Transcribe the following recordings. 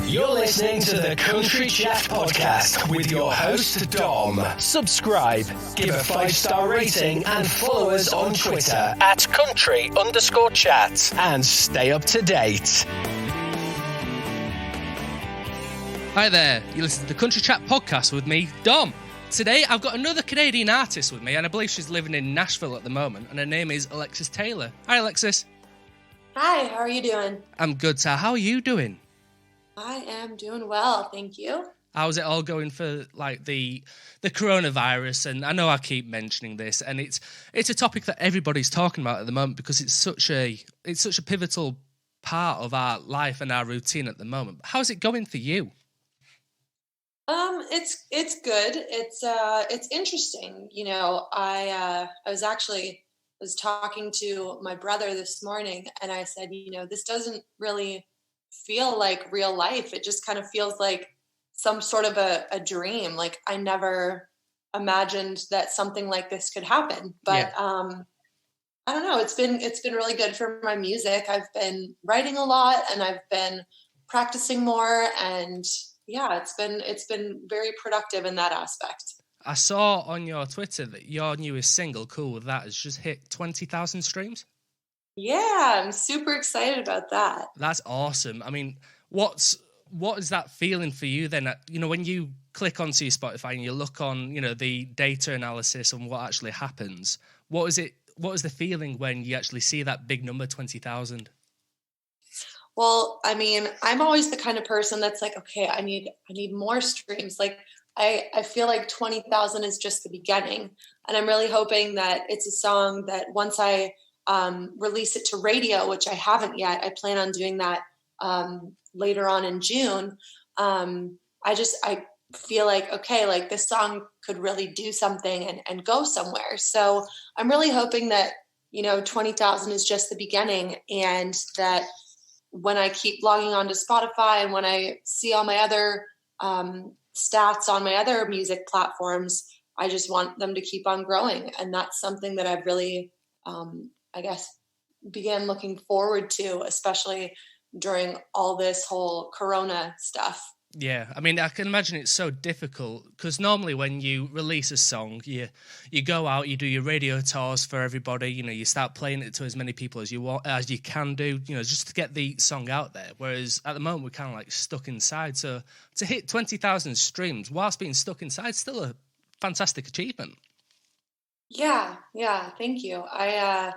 You're listening to the Country Chat Podcast with your host, Dom. Subscribe, give a 5-star rating, and follow us on Twitter at country_chat. And stay up to date. Hi there, you listen to the Country Chat Podcast with me, Dom. Today I've got another Canadian artist with me, and I believe she's living in Nashville at the moment, and her name is Alexis Taylor. Hi, Alexis. Hi, how are you doing? I'm good, sir. How are you doing? I am doing well, thank you. How's it all going for like the coronavirus? And I know I keep mentioning this, and it's a topic that everybody's talking about at the moment because it's such a pivotal part of our life and our routine at the moment. How's it going for you? It's good. It's interesting. You know, I was talking to my brother this morning, and I said, you know, this doesn't really feel like real life. It just kind of feels like some sort of a dream. Like I never imagined that something like this could happen. But I don't know. It's been really good for my music. I've been writing a lot, and I've been practicing more, and yeah, it's been very productive in that aspect. I saw on your Twitter that your newest single, Cool With That, has just hit 20,000 streams. Yeah, I'm super excited about that. That's awesome. I mean, what is that feeling for you then? You know, when you click onto your Spotify and you look on, you know, the data analysis and what actually happens, what is the feeling when you actually see that big number, 20,000? Well, I mean, I'm always the kind of person that's like, okay, I need more streams. Like I feel like 20,000 is just the beginning. And I'm really hoping that it's a song that once I release it to radio, which I haven't yet, I plan on doing that later on in June. I feel like, okay, like this song could really do something and go somewhere. So I'm really hoping that, you know, 20,000 is just the beginning, and that when I keep logging onto Spotify and when I see all my other stats on my other music platforms, I just want them to keep on growing. And that's something that I've really, I guess, began looking forward to, especially during all this whole Corona stuff. Yeah, I mean, I can imagine it's so difficult because normally when you release a song, you go out, you do your radio tours for everybody, you know, you start playing it to as many people as you can do, you know, just to get the song out there. Whereas at the moment we're kind of like stuck inside. So to hit 20,000 streams whilst being stuck inside is still a fantastic achievement. Yeah, thank you. I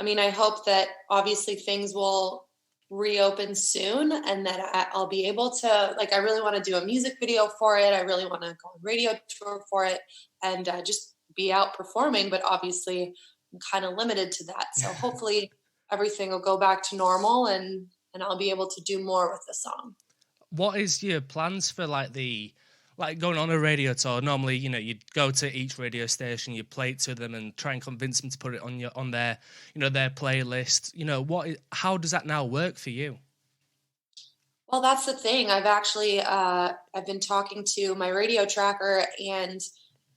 mean, I hope that obviously things will reopen soon, and that I'll be able to, like, I really want to do a music video for it. I really want to go on radio tour for it, and just be out performing. But obviously I'm kind of limited to that. So hopefully everything will go back to normal, and I'll be able to do more with the song. What is your plans for like going on a radio tour? Normally, you know, you'd go to each radio station, you play it to them and try and convince them to put it on their, you know, their playlist. You know, how does that now work for you? Well, that's the thing. I've actually, I've been talking to my radio tracker, and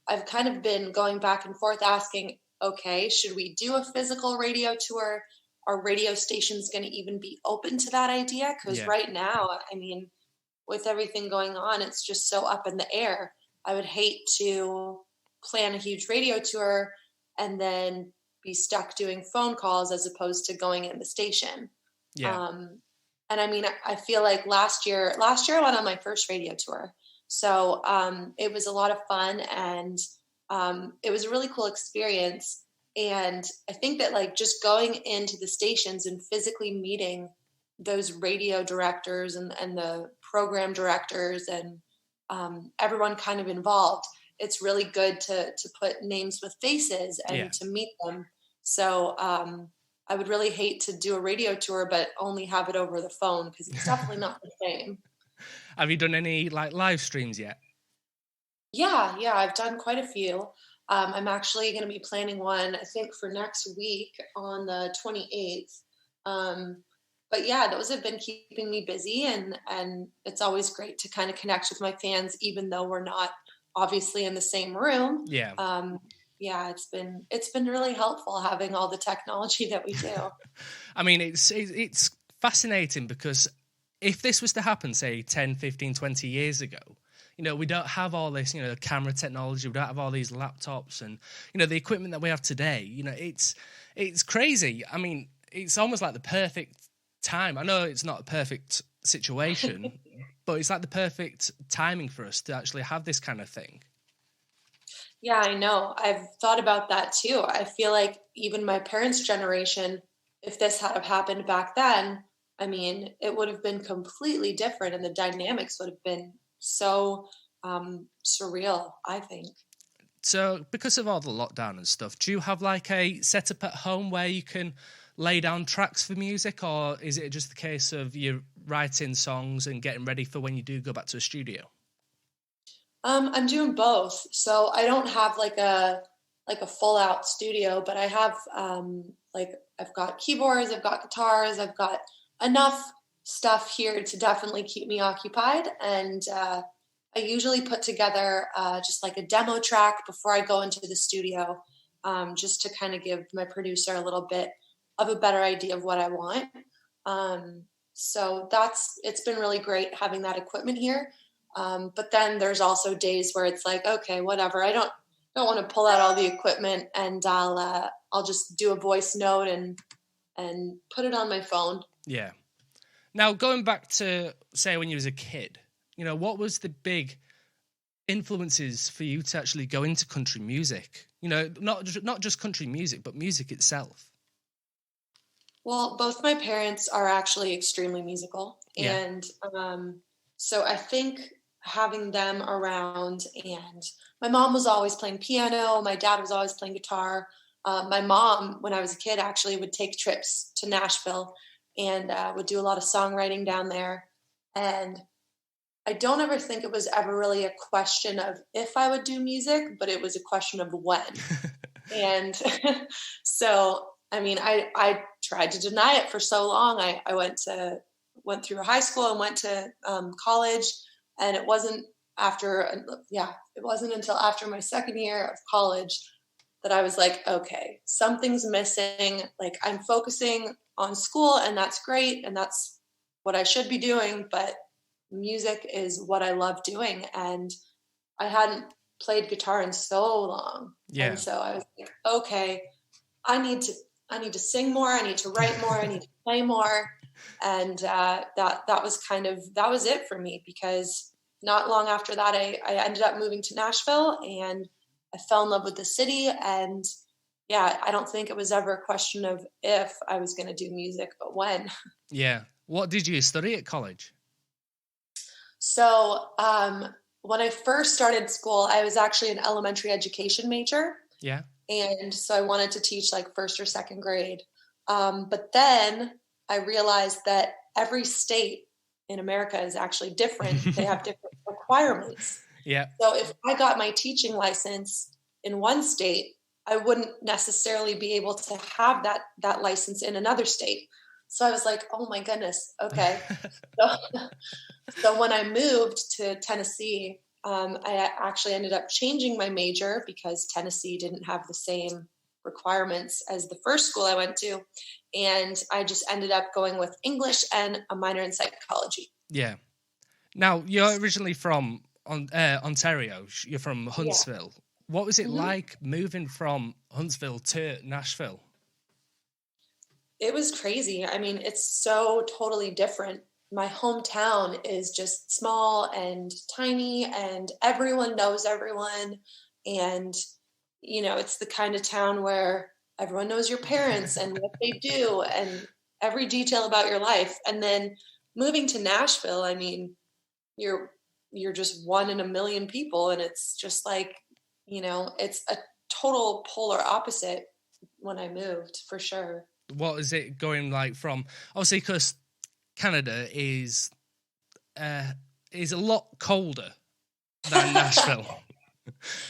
I've kind of been going back and forth asking, okay, should we do a physical radio tour? Are radio stations going to even be open to that idea? Because right now, I mean, with everything going on, it's just so up in the air. I would hate to plan a huge radio tour and then be stuck doing phone calls as opposed to going in the station. Yeah. And I mean, I feel like last year I went on my first radio tour. So it was a lot of fun, and it was a really cool experience. And I think that like just going into the stations and physically meeting those radio directors and the program directors and everyone kind of involved, it's really good to put names with faces and to meet them. So I would really hate to do a radio tour but only have it over the phone, because it's definitely not the same. Have you done any like live streams yet? Yeah, I've done quite a few. I'm actually going to be planning one, I think, for next week on the 28th. But yeah, those have been keeping me busy, and it's always great to kind of connect with my fans, even though we're not obviously in the same room. Yeah. It's been really helpful having all the technology that we do. I mean, it's fascinating because if this was to happen, say 10, 15, 20 years ago, we don't have all this, camera technology. We don't have all these laptops and, the equipment that we have today. It's crazy. I mean, it's almost like the perfect time. I know it's not a perfect situation, but it's like the perfect timing for us to actually have this kind of thing. Yeah, I know. I've thought about that too. I feel like even my parents' generation, if this had have happened back then, I mean, it would have been completely different and the dynamics would have been so surreal, I think. So because of all the lockdown and stuff, do you have like a setup at home where you can lay down tracks for music, or is it just the case of you writing songs and getting ready for when you do go back to a studio? I'm doing both. So I don't have like a full out studio, but I have like I've got keyboards, I've got guitars, I've got enough stuff here to definitely keep me occupied. And I usually put together just like a demo track before I go into the studio, just to kind of give my producer a little bit of a better idea of what I want. So it's been really great having that equipment here. But then there's also days where it's like, okay, whatever. I don't want to pull out all the equipment, and I'll just do a voice note and put it on my phone. Yeah. Now, going back to, say, when you was a kid, what was the big influences for you to actually go into country music? Not just country music, but music itself. Well, both my parents are actually extremely musical. Yeah. And so I think having them around, and my mom was always playing piano. My dad was always playing guitar. My mom, when I was a kid, actually would take trips to Nashville and would do a lot of songwriting down there. And I don't ever think it was ever really a question of if I would do music, but it was a question of when. And so, I mean, I tried to deny it for so long. I went through high school and went to college, and it wasn't until after my second year of college that I was like, okay, something's missing. Like, I'm focusing on school, and that's great, and that's what I should be doing, but music is what I love doing, and I hadn't played guitar in so long. Yeah. And so I was like, okay, I need to sing more, I need to write more, I need to play more. And that was it for me, because not long after that, I ended up moving to Nashville, and I fell in love with the city. And yeah, I don't think it was ever a question of if I was going to do music, but when. Yeah. What did you study at college? So when I first started school, I was actually an elementary education major. Yeah. And so I wanted to teach like first or second grade. But then I realized that every state in America is actually different. They have different requirements. Yeah. So if I got my teaching license in one state, I wouldn't necessarily be able to have that license in another state. So I was like, oh my goodness. Okay. So when I moved to Tennessee, I actually ended up changing my major because Tennessee didn't have the same requirements as the first school I went to. And I just ended up going with English and a minor in psychology. Yeah. Now, you're originally from Ontario. You're from Huntsville. Yeah. What was it like moving from Huntsville to Nashville? It was crazy. I mean, it's so totally different. My hometown is just small and tiny, and everyone knows everyone. And, it's the kind of town where everyone knows your parents and what they do and every detail about your life. And then moving to Nashville, I mean, you're just one in a million people. And it's just like, it's a total polar opposite when I moved, for sure. What is it going like from, obviously, because Canada is a lot colder than Nashville.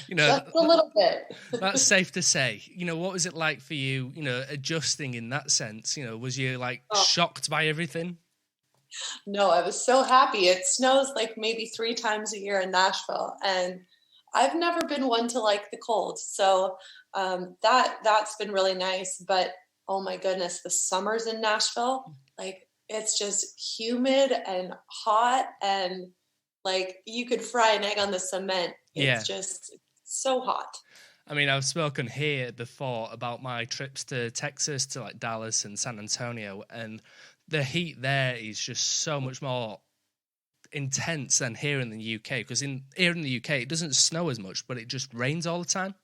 Just a little bit. That's safe to say. What was it like for you, adjusting in that sense? Was you shocked by everything? No, I was so happy. It snows like maybe 3 times a year in Nashville, and I've never been one to like the cold. So that's been really nice. But oh my goodness, the summers in Nashville, like it's just humid and hot, and like you could fry an egg on the cement. Yeah. It's just so hot. I mean, I've spoken here before about my trips to Texas, to like Dallas and San Antonio, and the heat there is just so much more intense than here in the UK. Because here in the UK, it doesn't snow as much, but it just rains all the time.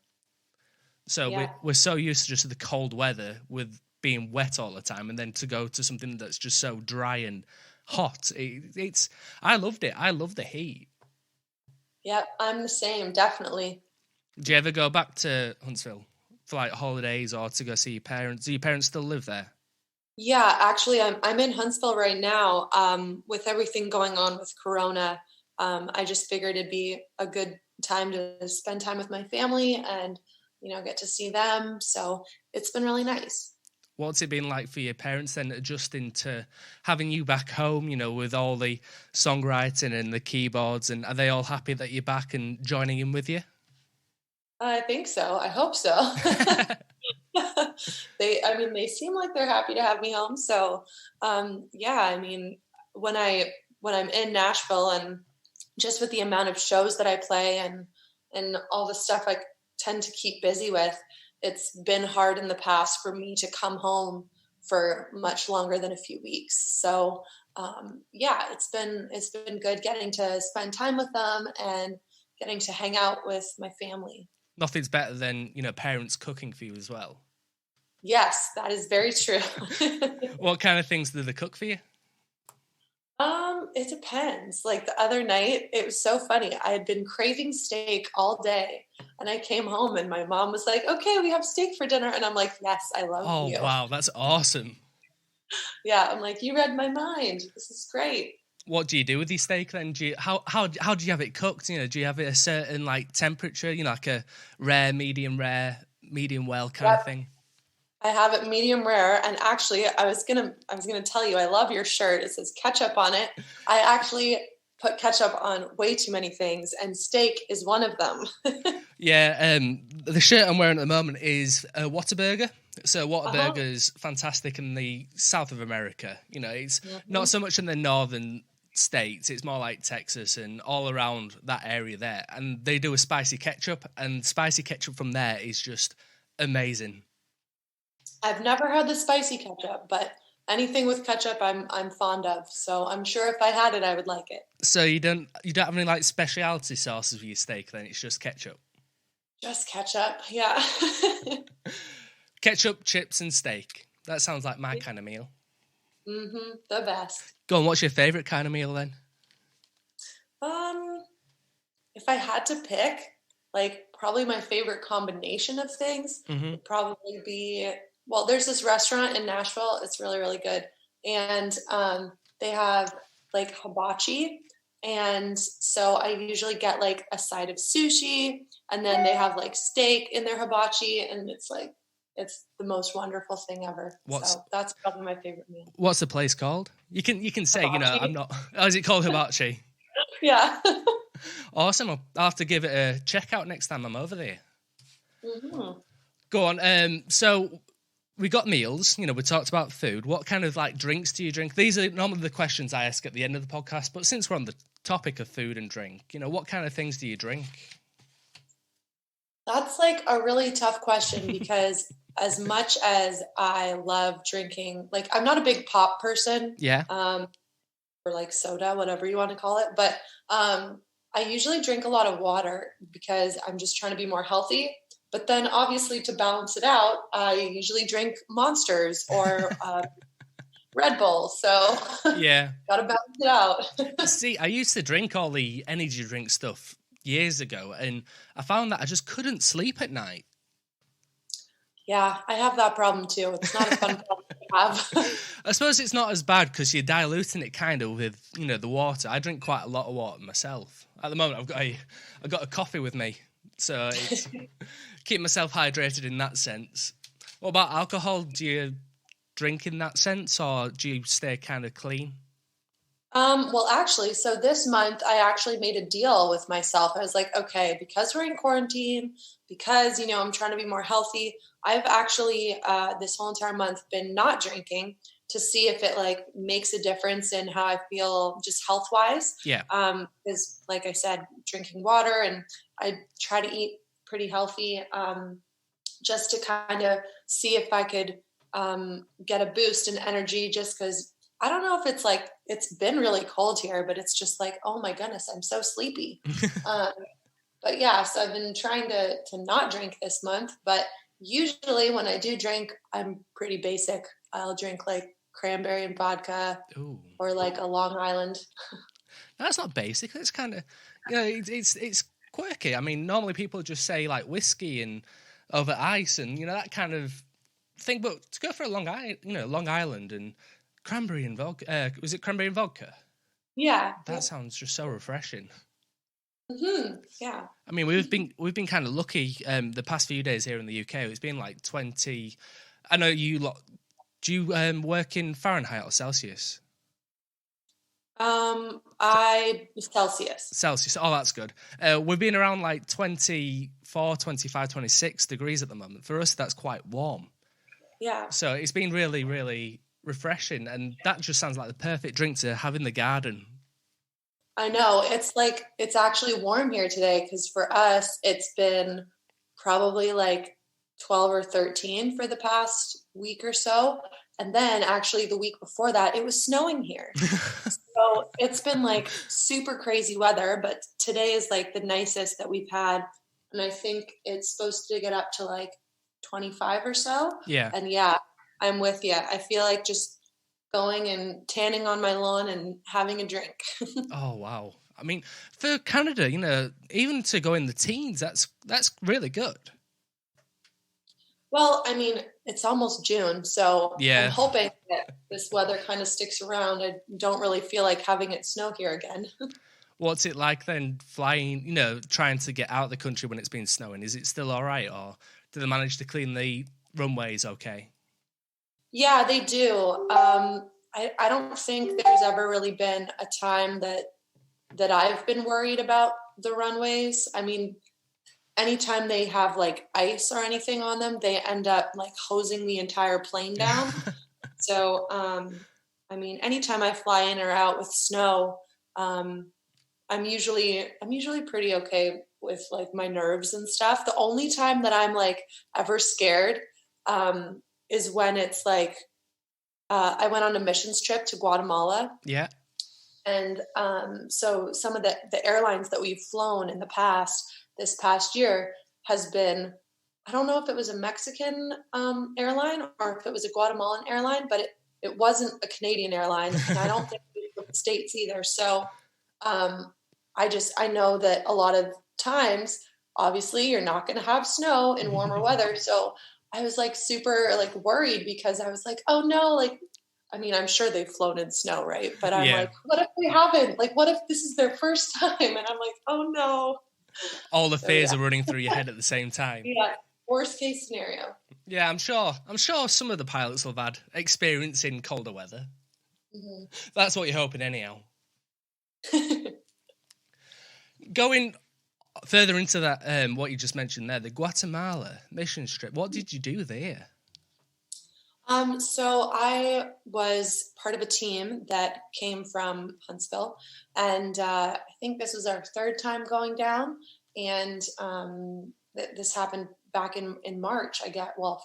So Yeah. we're so used to just the cold weather with being wet all the time, and then to go to something that's just so dry and hot. It's I loved it. I love the heat. Yep, I'm the same, definitely. Do you ever go back to Huntsville for like holidays or to go see your parents? Do your parents still live there? Yeah, actually, I'm in Huntsville right now. With everything going on with Corona, I just figured it'd be a good time to spend time with my family and, get to see them. So it's been really nice. What's it been like for your parents then, adjusting to having you back home, with all the songwriting and the keyboards, and are they all happy that you're back and joining in with you? I think so. I hope so. They seem like they're happy to have me home. So, yeah, I mean, when I'm in Nashville, and just with the amount of shows that I play and all the stuff I tend to keep busy with, it's been hard in the past for me to come home for much longer than a few weeks. So, yeah, it's been good getting to spend time with them and getting to hang out with my family. Nothing's better than, parents cooking for you as well. Yes, that is very true. What kind of things do they cook for you? It depends. Like the other night, it was so funny. I had been craving steak all day, and I came home and my mom was like, "Okay, we have steak for dinner." And I'm like, "Yes, I love you." Oh, wow, that's awesome. Yeah, I'm like, "You read my mind. This is great." What do you do with your steak then? How do you have it cooked? Do you have it a certain like temperature? Like a rare, medium well kind of thing. I have it medium rare, and actually, I was gonna tell you, I love your shirt. It says ketchup on it. I actually put ketchup on way too many things, and steak is one of them. Yeah, the shirt I'm wearing at the moment is a Whataburger. So Whataburger is fantastic in the south of America. It's not so much in the northern states. It's more like Texas and all around that area there. And they do a spicy ketchup, and spicy ketchup from there is just amazing. I've never had the spicy ketchup, but anything with ketchup I'm fond of. So I'm sure if I had it, I would like it. So you don't have any like specialty sauces for your steak then? It's just ketchup. Just ketchup, yeah. Ketchup, chips, and steak. That sounds like my kind of meal. Mm-hmm. The best. Go on, what's your favourite kind of meal then? If I had to pick, like probably my favorite combination of things would probably be, well, there's this restaurant in Nashville. It's really, really good. And they have like hibachi. And so I usually get like a side of sushi, and then they have like steak in their hibachi, and it's the most wonderful thing ever. So that's probably my favorite meal. What's the place called? You can say, hibachi. I'm not. Oh, is it called hibachi? Yeah. Awesome. I'll have to give it a check out next time I'm over there. Mm-hmm. Go on. So we got meals. We talked about food. What kind of like drinks do you drink? These are normally the questions I ask at the end of the podcast. But since we're on the topic of food and drink, what kind of things do you drink? That's like a really tough question because as much as I love drinking, like I'm not a big pop person. Yeah. Or like soda, whatever you want to call it. But I usually drink a lot of water because I'm just trying to be more healthy. But then obviously to balance it out, I usually drink Monsters or Red Bull. So yeah, got to balance it out. See, I used to drink all the energy drink stuff years ago, and I found that I just couldn't sleep at night. Yeah, I have that problem too. It's not a fun problem to have. I suppose it's not as bad because you're diluting it kind of with, the water. I drink quite a lot of water myself. At the moment, I've got a coffee with me, so it's keep myself hydrated in that sense. What about alcohol? Do you drink in that sense, or do you stay kind of clean? Well, actually, so this month I actually made a deal with myself. I was like, okay, because we're in quarantine, because, I'm trying to be more healthy, I've actually this whole entire month been not drinking. to see if it like makes a difference in how I feel just health wise. Yeah. Because like I said, drinking water, and I try to eat pretty healthy, just to kind of see if I could get a boost in energy, just because I don't know if it's like, it's been really cold here, but it's just like, oh my goodness, I'm so sleepy. But yeah, so I've been trying to not drink this month, but usually when I do drink, I'm pretty basic. I'll drink like cranberry and vodka. Ooh. Or like a Long Island. That's not basic. It's kind of, it's quirky. I mean, normally people just say like whiskey and over ice and, that kind of thing. But to go for a Long Island and cranberry and vodka, was it cranberry and vodka? Yeah. That sounds just so refreshing. Mm-hmm. Yeah. I mean, we've been kind of lucky the past few days here in the UK. It's been like 20. I know you lot. Do you work in Fahrenheit or Celsius? Celsius. Celsius. Oh, that's good. We've been around like 24, 25, 26 degrees at the moment. For us, that's quite warm. Yeah. So it's been really, really refreshing, and that just sounds like the perfect drink to have in the garden. I know. It's actually warm here today, because for us, it's been probably like 12 or 13 for the past week or so. And then actually the week before that, it was snowing here. So it's been like super crazy weather, but today is like the nicest that we've had. And I think it's supposed to get up to like 25 or so. Yeah. And yeah, I'm with you. I feel like just going and tanning on my lawn and having a drink. Oh, wow. I mean, for Canada, even to go in the teens, that's really good. Well, I mean, it's almost June, so yeah. I'm hoping that this weather kind of sticks around. I don't really feel like having it snow here again. What's it like then flying, trying to get out of the country when it's been snowing? Is it still all right, or do they manage to clean the runways okay? Yeah, they do. I don't think there's ever really been a time that I've been worried about the runways. I mean, anytime they have like ice or anything on them, they end up like hosing the entire plane down. So, I mean, anytime I fly in or out with snow, I'm usually pretty okay with like my nerves and stuff. The only time that I'm like ever scared, is when it's like, I went on a missions trip to Guatemala. Yeah. And so some of the airlines that we've flown in the past, this past year, has been, I don't know if it was a Mexican airline or if it was a Guatemalan airline, but it wasn't a Canadian airline. And I don't think it was the States either. So I know that a lot of times, obviously, you're not going to have snow in warmer weather. So I was like super like worried, because I was like, oh no, like, I mean, I'm sure they've flown in snow, right? But I'm like, what if they haven't? Like, what if this is their first time? And I'm like, oh no. All the fears are running through your head at the same time. Yeah, worst case scenario. Yeah, I'm sure some of the pilots will have had experience in colder weather. Mm-hmm. That's what you're hoping anyhow. Going further into that, what you just mentioned there, the Guatemala mission trip, what did you do there? So I was part of a team that came from Huntsville, and I think this was our third time going down, and this happened back in March,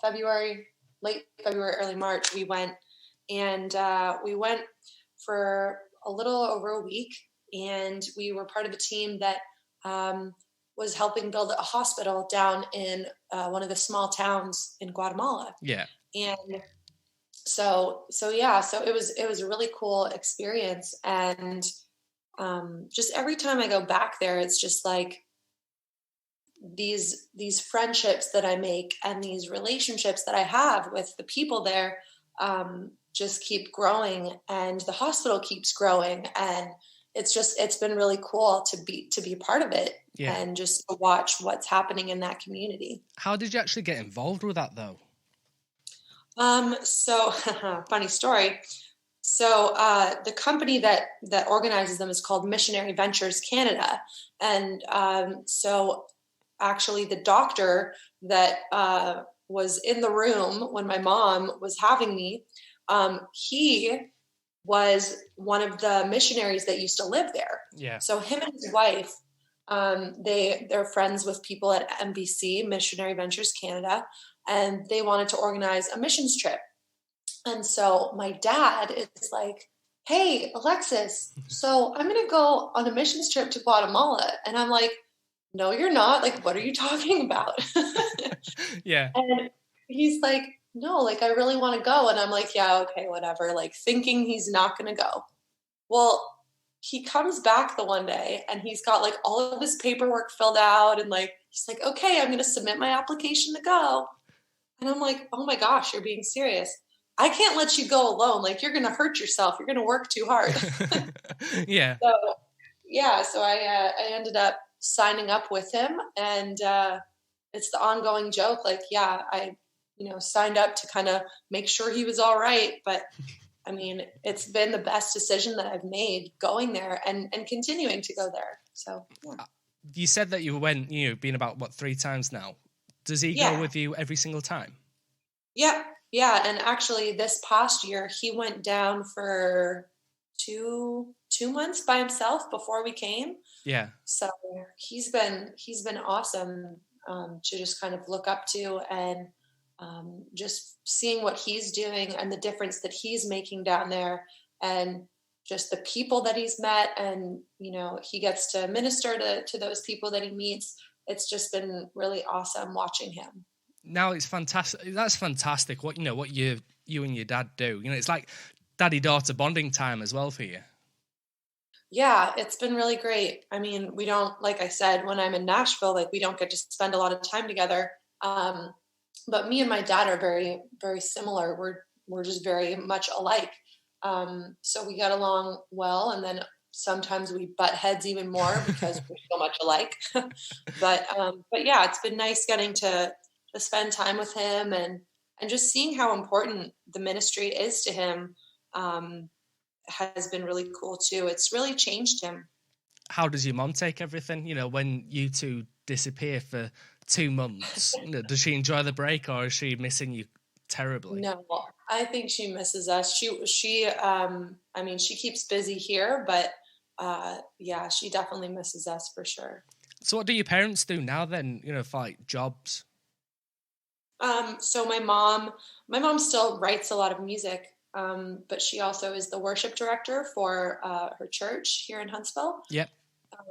February, late February, early March. We went, and we went for a little over a week, and we were part of a team that was helping build a hospital down in one of the small towns in Guatemala. Yeah. And so it was a really cool experience. And just every time I go back there, it's just like these friendships that I make and these relationships that I have with the people there just keep growing, and the hospital keeps growing, and it's been really cool to be part of it. Yeah. And just to watch what's happening in that community. How did you actually get involved with that though? So funny story. So the company that organizes them is called Missionary Ventures Canada. And so actually the doctor that was in the room when my mom was having me, He was one of the missionaries that used to live there. Yeah. So him and his wife, they're friends with people at MVC, Missionary Ventures Canada, and they wanted to organize a missions trip. And so my dad is like, hey, Alexis, so I'm going to go on a missions trip to Guatemala. And I'm like, no, you're not. Like, what are you talking about? Yeah. And he's like, no, like, I really want to go. And I'm like, yeah, okay, whatever. Like, thinking he's not going to go. Well, he comes back the one day and he's got like all of his paperwork filled out. And like, he's like, okay, I'm going to submit my application to go. And I'm like, oh my gosh, you're being serious. I can't let you go alone. Like, you're going to hurt yourself. You're going to work too hard. Yeah. So I ended up signing up with him, and it's the ongoing joke. Like, yeah, I, signed up to kind of make sure he was all right. But I mean, it's been the best decision that I've made going there and continuing to go there. So, yeah. You said that you went, been about 3 times now. Does he go with you every single time? Yeah. Yeah. And actually this past year, he went down for two months by himself before we came. Yeah. So he's been awesome to just kind of look up to, and just seeing what he's doing and the difference that he's making down there, and just the people that he's met, and he gets to minister to those people that he meets. It's just been really awesome watching him. Now it's fantastic. That's fantastic. What you and your dad do. It's like daddy-daughter bonding time as well for you. Yeah, it's been really great. I mean, we don't, like I said, when I'm in Nashville, like, we don't get to spend a lot of time together. But me and my dad are very, very similar. We're just very much alike. So we got along well, and then sometimes we butt heads even more because we're so much alike. But yeah, it's been nice getting to spend time with him, and just seeing how important the ministry is to him has been really cool too. It's really changed him. How does your mom take everything? when you two disappear for 2 months, does she enjoy the break, or is she missing you terribly? No, I think she misses us. She I mean, she keeps busy here, but yeah, she definitely misses us for sure. So what do your parents do now then, for like jobs? So my mom still writes a lot of music, but she also is the worship director for her church here in Huntsville. Yep.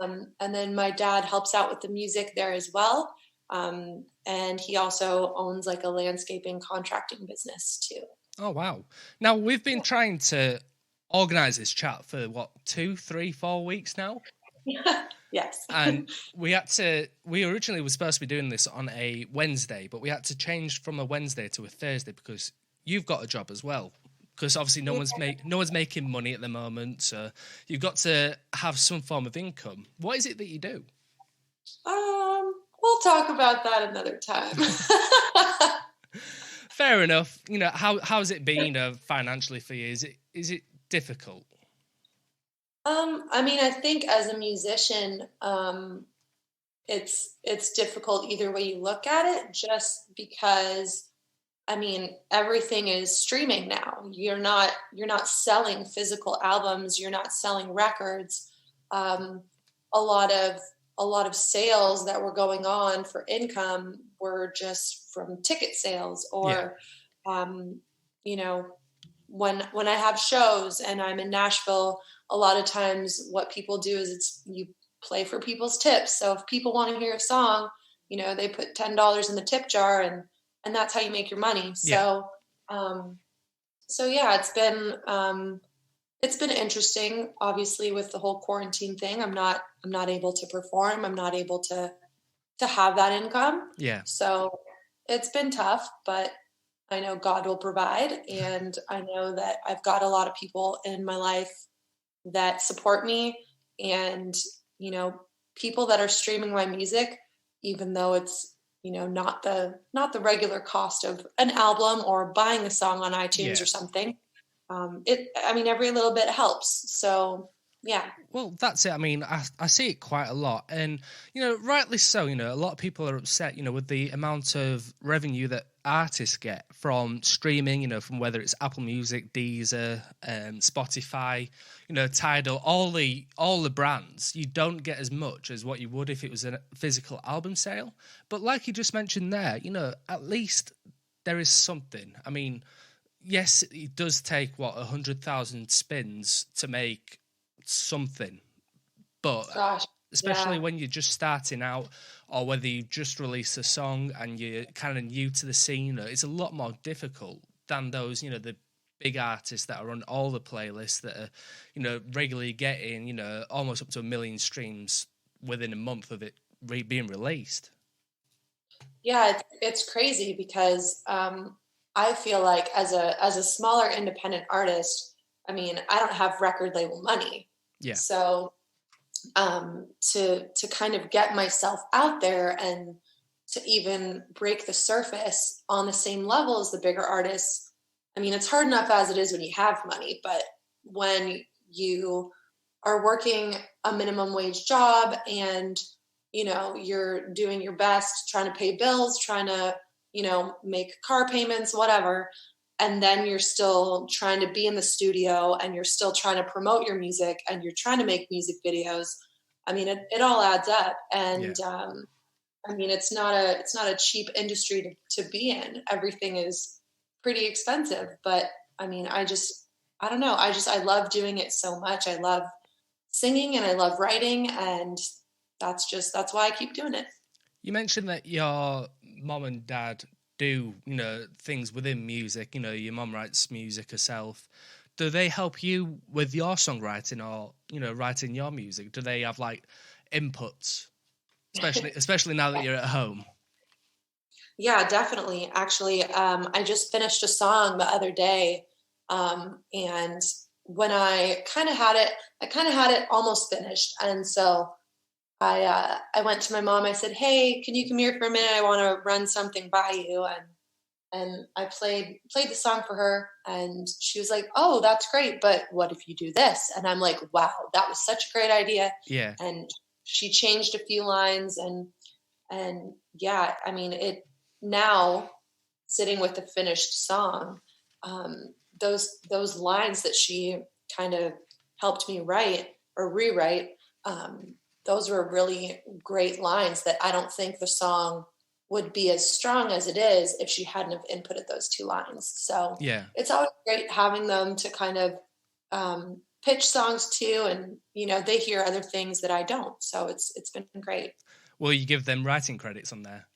And then my dad helps out with the music there as well. And he also owns like a landscaping contracting business too. Oh, wow. Now, we've been trying to organize this chat for 2, 3, 4 weeks now? Yes. And we originally were supposed to be doing this on a Wednesday, but we had to change from a Wednesday to a Thursday because you've got a job as well. Because obviously no one's making money at the moment, so you've got to have some form of income. What is it that you do? We'll talk about that another time. Fair enough. How's it been financially for you? Is it difficult? I mean, I think as a musician, it's difficult either way you look at it, just because, I mean, everything is streaming now. You're not selling physical albums. You're not selling records. A lot of sales that were going on for income were just from ticket sales, or, when I have shows and I'm in Nashville, a lot of times what people do is you play for people's tips. So if people want to hear a song, they put $10 in the tip jar, and that's how you make your money. Yeah. So yeah, it's been interesting. Obviously, with the whole quarantine thing, I'm not able to perform. I'm not able to have that income. Yeah. So it's been tough, but I know God will provide, and I know that I've got a lot of people in my life that support me, and people that are streaming my music, even though it's not the regular cost of an album or buying a song on iTunes or something. Every little bit helps. So yeah. Well, that's it. I mean, I see it quite a lot, and rightly so. A lot of people are upset, with the amount of revenue that artists get from streaming, from whether it's Apple Music, Deezer, Spotify, Tidal, all the brands, you don't get as much as what you would if it was a physical album sale. But like you just mentioned there, at least there is something. I mean, yes, it does take 100,000 spins to make something, but Gosh, especially when you're just starting out, or whether you just release a song and you're kind of new to the scene, it's a lot more difficult than those, the big artists that are on all the playlists that are, regularly getting, almost up to 1 million streams within a month of it being released. Yeah, it's crazy because I feel like as a smaller independent artist, I mean, I don't have record label money. Yeah. So to kind of get myself out there and to even break the surface on the same level as the bigger artists, I mean, it's hard enough as it is when you have money, but when you are working a minimum wage job and, you're doing your best, trying to pay bills, trying to, make car payments, whatever, and then you're still trying to be in the studio and you're still trying to promote your music and you're trying to make music videos. I mean, it all adds up. And, I mean, it's not a cheap industry to be in. Everything is pretty expensive, but I mean, I don't know. I love doing it so much. I love singing and I love writing, and that's why I keep doing it. You mentioned that your mom and dad do, things within music. Your mom writes music herself. Do they help you with your songwriting or, writing your music? Do they have like inputs, especially now that you're at home? Yeah, definitely. Actually, I just finished a song the other day. And when I kind of had it almost finished. And so I went to my mom. I said, "Hey, can you come here for a minute? I want to run something by you." And I played the song for her, and she was like, "Oh, that's great, but what if you do this?" And I'm like, "Wow, that was such a great idea." Yeah. And she changed a few lines, and yeah, I mean, it now sitting with the finished song, those lines that she kind of helped me write or rewrite, those were really great lines that I don't think the song would be as strong as it is if she hadn't have inputted those two lines. So yeah, it's always great having them to kind of pitch songs to, and they hear other things that I don't. So it's been great. Will you give them writing credits on there?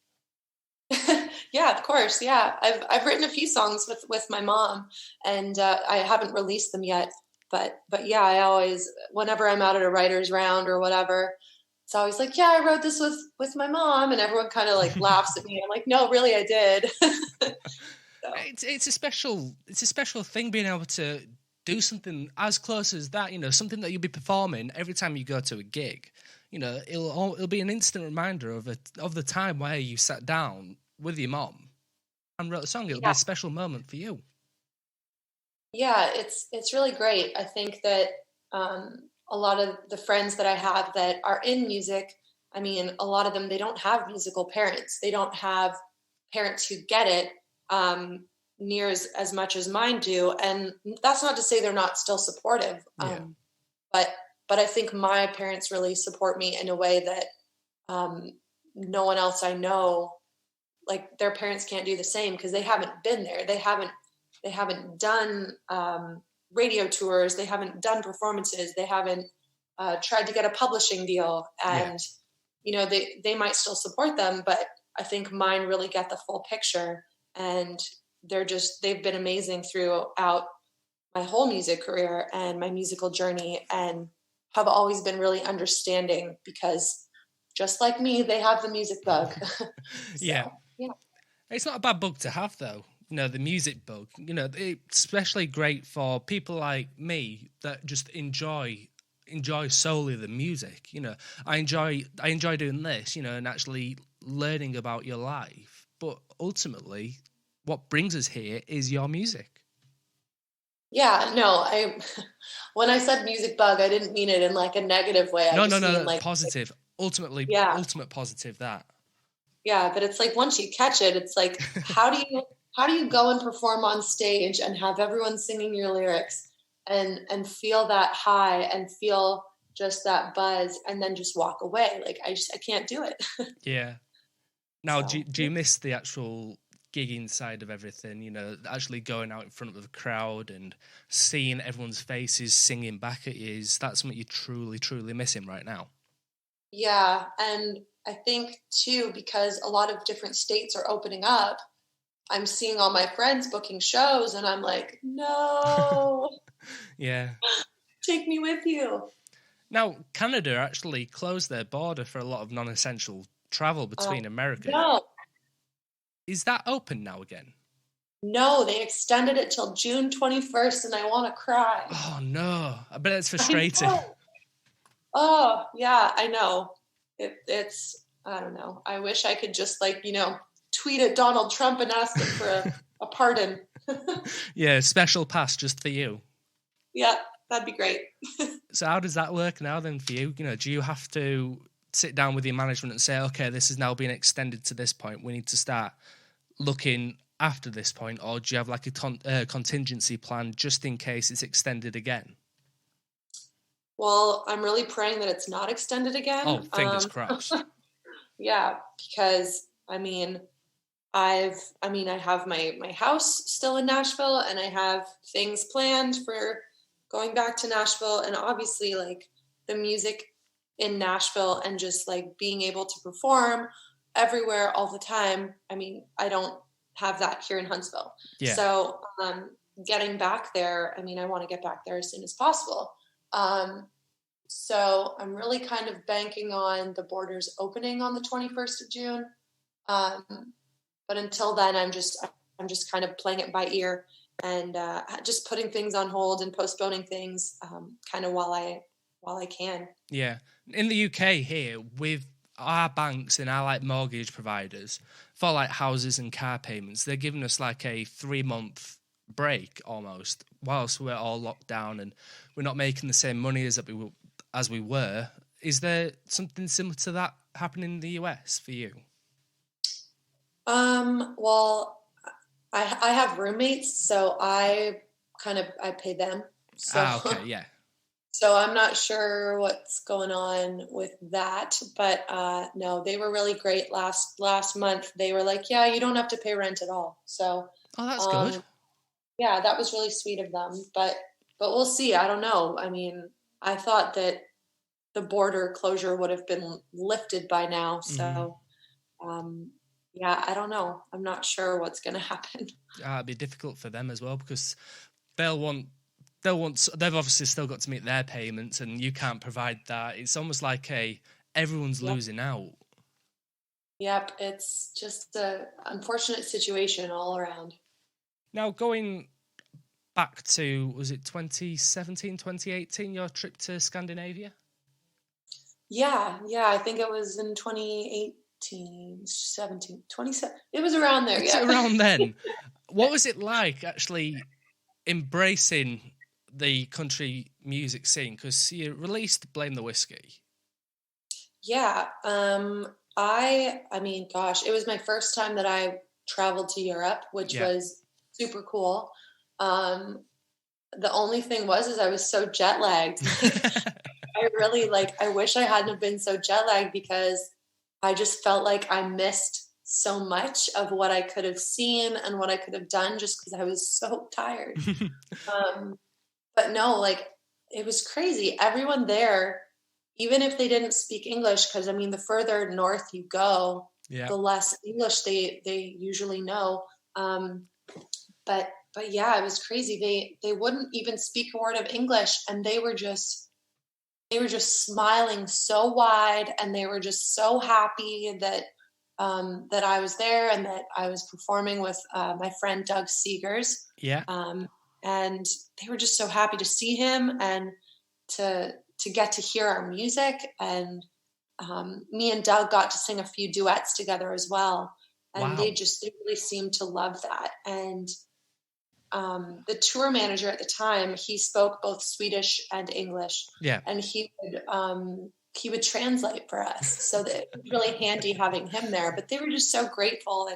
Yeah, of course. Yeah, I've written a few songs with my mom, and I haven't released them yet. But yeah, I always, whenever I'm out at a writer's round or whatever, it's always like, yeah, I wrote this with my mom, and everyone kind of like laughs at me. I'm like, no, really, I did. So. It's a special thing being able to do something as close as that. Something that you'll be performing every time you go to a gig. It'll be an instant reminder of the time where you sat down with your mom and wrote a song. It'll be a special moment for you. Yeah, it's really great. I think that a lot of the friends that I have that are in music, I mean, a lot of them, they don't have musical parents. They don't have parents who get it near as much as mine do. And that's not to say they're not still supportive. But I think my parents really support me in a way that no one else I know, like their parents can't do the same because they haven't been there. They haven't done radio tours. They haven't done performances. They haven't tried to get a publishing deal. And, they might still support them, but I think mine really get the full picture. And they've been amazing throughout my whole music career and my musical journey, and have always been really understanding because just like me, they have the music bug. So, yeah. It's not a bad bug to have though. The music bug, it's especially great for people like me that just enjoy solely the music. I enjoy doing this, and actually learning about your life. But ultimately, what brings us here is your music. Yeah, no, when I said music bug, I didn't mean it in like a negative way. No, like positive. Ultimately, ultimate positive that. Yeah, but it's like once you catch it, it's like how do you go and perform on stage and have everyone singing your lyrics and feel that high and feel just that buzz and then just walk away? Like I can't do it. Yeah. Now, So, do you miss the actual gigging side of everything? You know, actually going out in front of the crowd and seeing everyone's faces singing back at you. Is that something you're truly, truly missing right now? yeah, and I think too because a lot of different states are opening up, I'm seeing all my friends booking shows and I'm like, no, Yeah. take me with you. Now, Canada actually closed their border for a lot of non-essential travel between America. No, Is that open now again? no, they extended it till June 21st and I want to cry. Oh, no. I bet it's frustrating. Oh, yeah, I know. It's, I don't know. I wish I could just tweet at Donald Trump and ask him for a pardon. Yeah, special pass just for you. Yeah, that'd be great. So how does that work now then for you? You know, do you have to sit down with your management and say, okay, this has now been extended to this point, we need to start looking after this point, or do you have like a contingency plan just in case it's extended again? Well, I'm really praying that it's not extended again. Oh, fingers crossed. Yeah, because I have my house still in Nashville and I have things planned for going back to Nashville, and obviously like the music in Nashville and just like being able to perform everywhere all the time. I mean, I don't have that here in Huntsville. Yeah. So getting back there, I want to get back there as soon as possible. So I'm really kind of banking on the borders opening on the 21st of June. But until then, I'm just kind of playing it by ear and just putting things on hold and postponing things kind of while I can. Yeah. In the UK here, with our banks and our like mortgage providers for like houses and car payments, they're giving us like a 3-month break almost whilst we're all locked down and we're not making the same money as we were. Is there something similar to that happening in the US for you? Well, I have roommates, so I pay them. So, Okay, yeah. So I'm not sure what's going on with that, but no, they were really great last month. They were like, yeah, you don't have to pay rent at all. So, Oh, that's good. Yeah, that was really sweet of them, but we'll see. I don't know. I thought that the border closure would have been lifted by now. So, yeah, I don't know. I'm not sure what's going to happen. It'd be difficult for them as well because they've obviously still got to meet their payments and you can't provide that. It's almost like everyone's losing out. Yep, it's just an unfortunate situation all around. Now, going back to, was it 2017, 2018, your trip to Scandinavia? Yeah, I think it was in 2018, 17, 27. It was around there, It's around then. What was it like actually embracing the country music scene? Because you released Blame the Whiskey. Yeah, gosh, it was my first time that I traveled to Europe, which was super cool. The only thing is I was so jet lagged. I really I wish I hadn't have been so jet lagged because I just felt like I missed so much of what I could have seen and what I could have done just because I was so tired. But no, it was crazy. Everyone there, even if they didn't speak English, because the further north you go, the less English they usually know. But yeah, it was crazy. They wouldn't even speak a word of English, and they were just smiling so wide, and they were just so happy that I was there and that I was performing with my friend Doug Seegers. Yeah. And they were just so happy to see him and to get to hear our music. And me and Doug got to sing a few duets together as well. And wow. they really seemed to love that. And the tour manager at the time, he spoke both Swedish and English. Yeah. And he would he would translate for us. So that it was really handy having him there. But they were just so grateful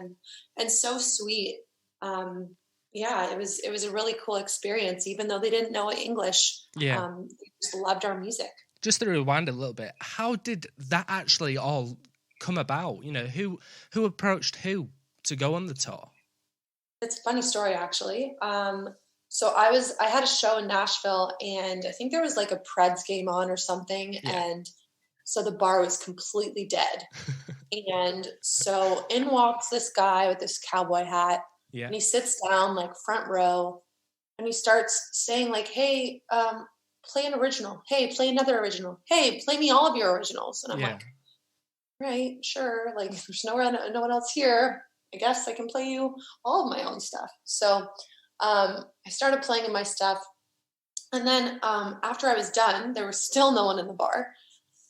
and so sweet. Yeah, it was a really cool experience, even though they didn't know English. Yeah. They just loved our music. Just to rewind a little bit, how did that actually all come about? You know, who approached who to go on the tour? It's a funny story, actually. So I had a show in Nashville, and I think there was like a Preds game on or something, and so the bar was completely dead. And so in walks this guy with this cowboy hat, and he sits down like front row, and he starts saying like, "Hey, play an original. Hey, play another original. Hey, play me all of your originals." And I'm like, "Right, sure. Like, there's no one else here. I guess I can play you all of my own stuff." So I started playing my stuff, and then after I was done, there was still no one in the bar.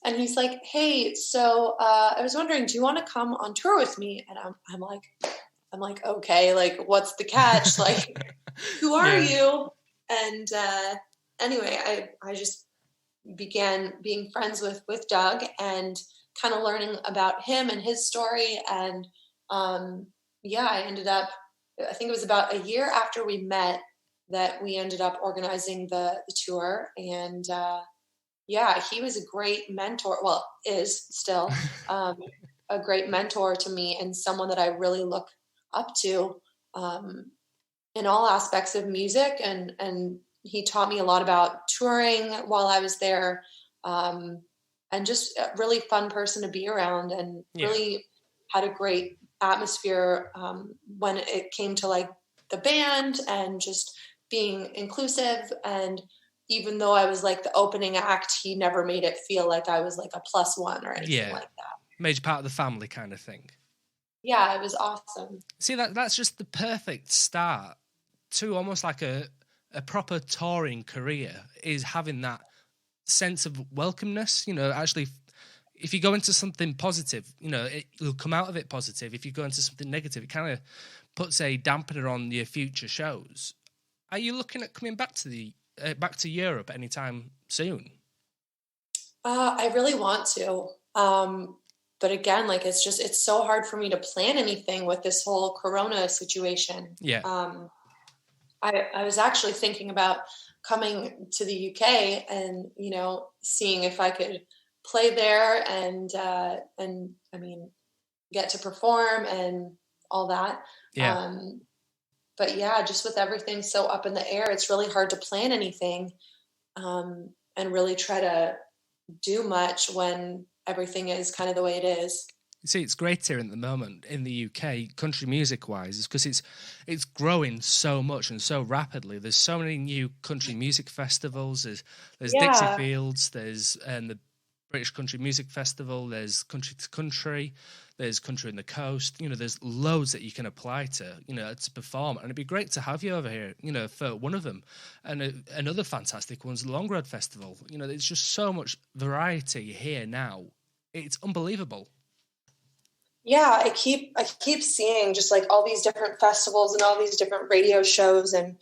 And he's like, "Hey, so I was wondering, do you want to come on tour with me?" And I'm like, "Okay, like, what's the catch? Like, who are you?" And anyway, I just began being friends with Doug and kind of learning about him and his story. And I ended up, I think it was about a year after we met that we ended up organizing the tour. And he was a great mentor. Well, is still a great mentor to me and someone that I really look up to in all aspects of music. And he taught me a lot about touring while I was there, and just a really fun person to be around, and really had a great atmosphere when it came to like the band and just being inclusive. And even though I was like the opening act, he never made it feel like I was like a plus one or anything like that. Made you part of the family kind of thing. Yeah, it was awesome. See, that's just the perfect start to almost like a proper touring career, is having that sense of welcomeness. You know, actually, if you go into something positive, you know, you'll come out of it positive. If you go into something negative, it kind of puts a dampener on your future shows. Are you looking at coming back to Europe anytime soon? I really want to. But again, like, it's so hard for me to plan anything with this whole Corona situation. Yeah. I was actually thinking about coming to the UK and, you know, seeing if I could play there and I mean, get to perform and all that. Yeah. But yeah, just with everything so up in the air, it's really hard to plan anything and really try to do much when everything is kind of the way it is. You see, it's great here at the moment in the UK, country music-wise, is because it's growing so much and so rapidly. There's so many new country music festivals. There's Dixie Fields, there's the British Country Music Festival, there's Country to Country, there's Country in the Coast. You know, there's loads that you can apply to, you know, to perform. And it'd be great to have you over here, you know, for one of them. And another fantastic one's the Long Road Festival. You know, there's just so much variety here now. It's unbelievable. Yeah, I keep seeing just like all these different festivals and all these different radio shows and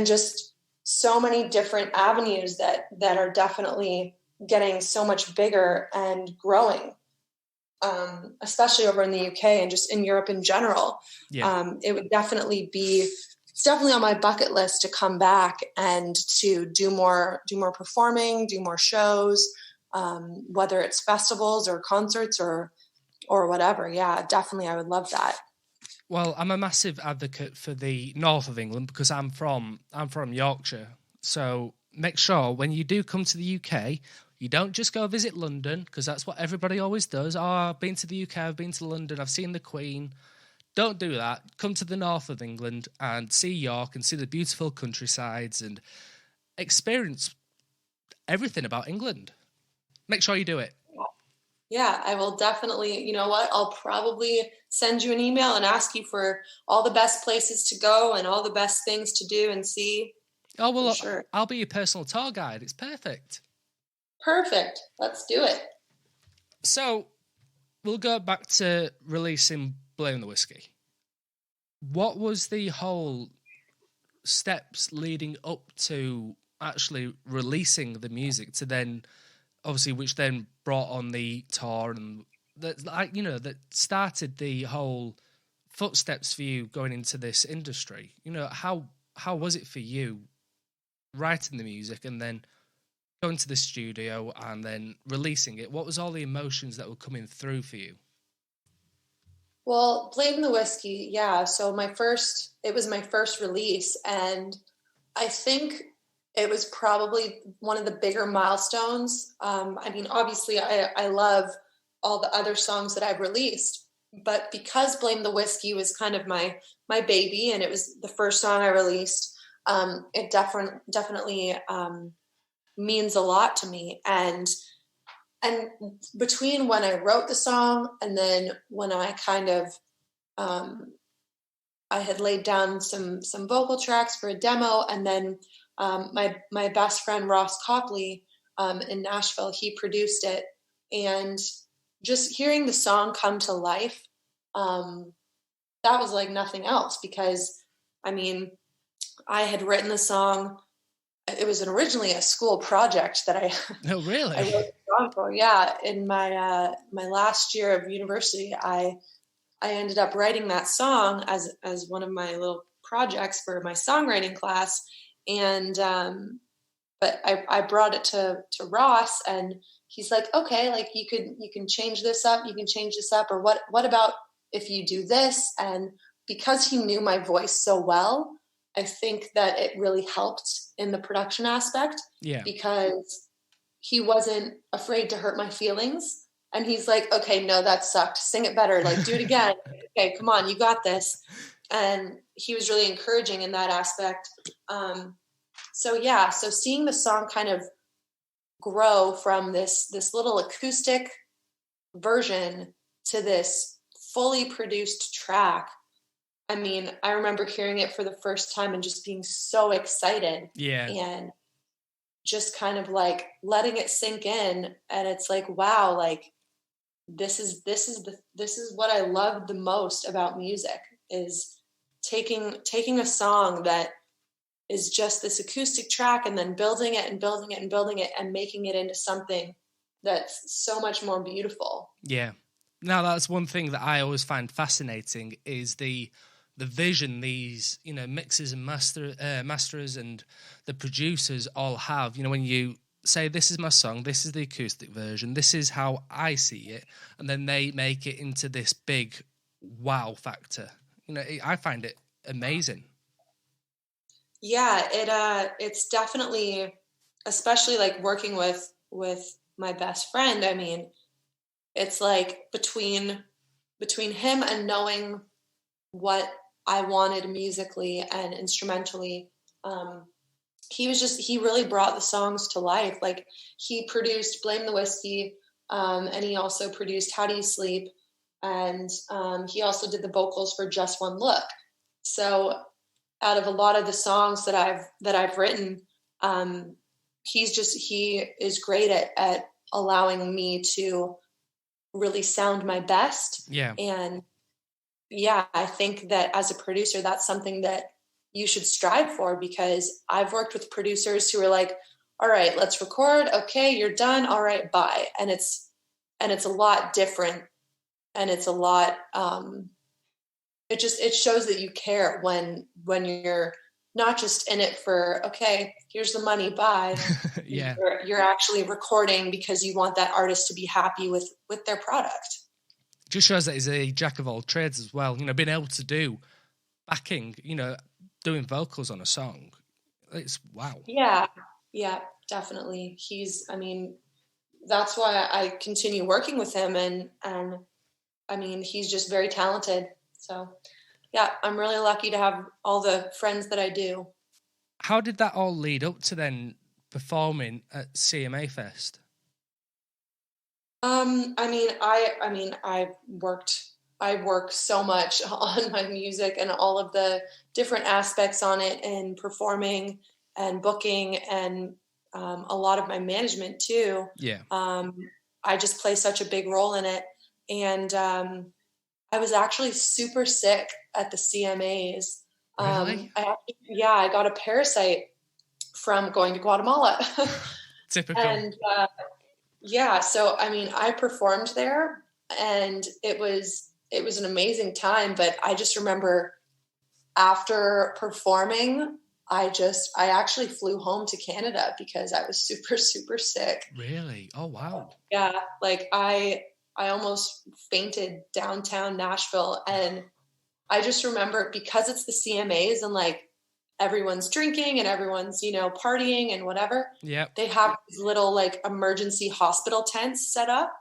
just so many different avenues that are definitely getting so much bigger and growing, especially over in the UK and just in Europe in general. Yeah. It would definitely it's definitely on my bucket list to come back and to do more performing, do more shows, whether it's festivals or concerts or whatever. Yeah, definitely. I would love that. Well, I'm a massive advocate for the north of England because I'm from Yorkshire. So make sure when you do come to the UK, you don't just go visit London, because that's what everybody always does. Oh, I've been to the UK, I've been to London, I've seen the Queen. Don't do that. Come to the north of England and see York and see the beautiful countrysides and experience everything about England. Make sure you do it. Yeah, I will definitely. You know what? I'll probably send you an email and ask you for all the best places to go and all the best things to do and see. Oh, well, sure. I'll be your personal tour guide. It's perfect. Perfect. Let's do it. So we'll go back to releasing Blame the Whiskey. What was the whole steps leading up to actually releasing the music to then obviously, which then brought on the tour, and that, like, you know, that started the whole footsteps for you going into this industry. You know, how was it for you writing the music and then going to the studio and then releasing it? What was all the emotions that were coming through for you? Well, Blame the Whiskey, yeah. So it was my first release, and I think it was probably one of the bigger milestones. I mean, obviously, I love all the other songs that I've released, but because Blame the Whiskey was kind of my baby, and it was the first song I released, it definitely means a lot to me. And between when I wrote the song and then when I kind of I had laid down some vocal tracks for a demo, and then my best friend Ross Copley in Nashville, he produced it, and just hearing the song come to life, that was like nothing else, because I mean, I had written the song. It was originally a school project that Oh, really? I wrote the song for. Yeah, in my my last year of university, I ended up writing that song as one of my little projects for my songwriting class, and but I brought it to Ross, and he's like, okay, like you can change this up, or what about if you do this? And because he knew my voice so well, I think that it really helped in the production aspect. Yeah. Because he wasn't afraid to hurt my feelings. And he's like, okay, no, that sucked. Sing it better. Like, do it again. Okay, come on, you got this. And he was really encouraging in that aspect. So seeing the song kind of grow from this little acoustic version to this fully produced track. I mean, I remember hearing it for the first time and just being so excited. Yeah. And just kind of like letting it sink in. And it's like, wow, like this is what I love the most about music, is taking a song that is just this acoustic track and then building it and building it and building it and making it into something that's so much more beautiful. Yeah. Now, that's one thing that I always find fascinating, is the vision these, you know, mixers and masters and the producers all have. You know, when you say, this is my song, this is the acoustic version, this is how I see it, and then they make it into this big wow factor. You know, I find it amazing. Yeah, it's definitely, especially like working with my best friend. I mean, it's like between him and knowing what I wanted musically and instrumentally, he really brought the songs to life. Like, he produced Blame the Whiskey, and he also produced How Do You Sleep, and he also did the vocals for Just One Look. So out of a lot of the songs that I've written, he is great at allowing me to really sound my best. Yeah. And yeah, I think that as a producer, that's something that you should strive for, because I've worked with producers who are like, all right, let's record. Okay, you're done. All right, bye. And it's a lot different, and it's a lot, it shows that you care when you're not just in it for, okay, here's the money, bye. Yeah. You're actually recording because you want that artist to be happy with their product. Just shows that he's a jack of all trades as well. You know, being able to do backing, you know, doing vocals on a song. It's wow. Yeah, definitely. That's why I continue working with him, and I mean, he's just very talented. So yeah, I'm really lucky to have all the friends that I do. How did that all lead up to then performing at CMA Fest? I work so much on my music and all of the different aspects on it, and performing and booking, and a lot of my management too. Yeah. I just play such a big role in it. And I was actually super sick at the CMAs. Really? I got a parasite from going to Guatemala. Typical. And Yeah, so I mean, I performed there, and it was an amazing time, but I just remember after performing, I actually flew home to Canada because I was super, super sick. Really? Oh, wow. Yeah, like I almost fainted downtown Nashville, and I just remember because it's the CMAs and like everyone's drinking and everyone's, partying and whatever, Yep. they have these little like emergency hospital tents set up.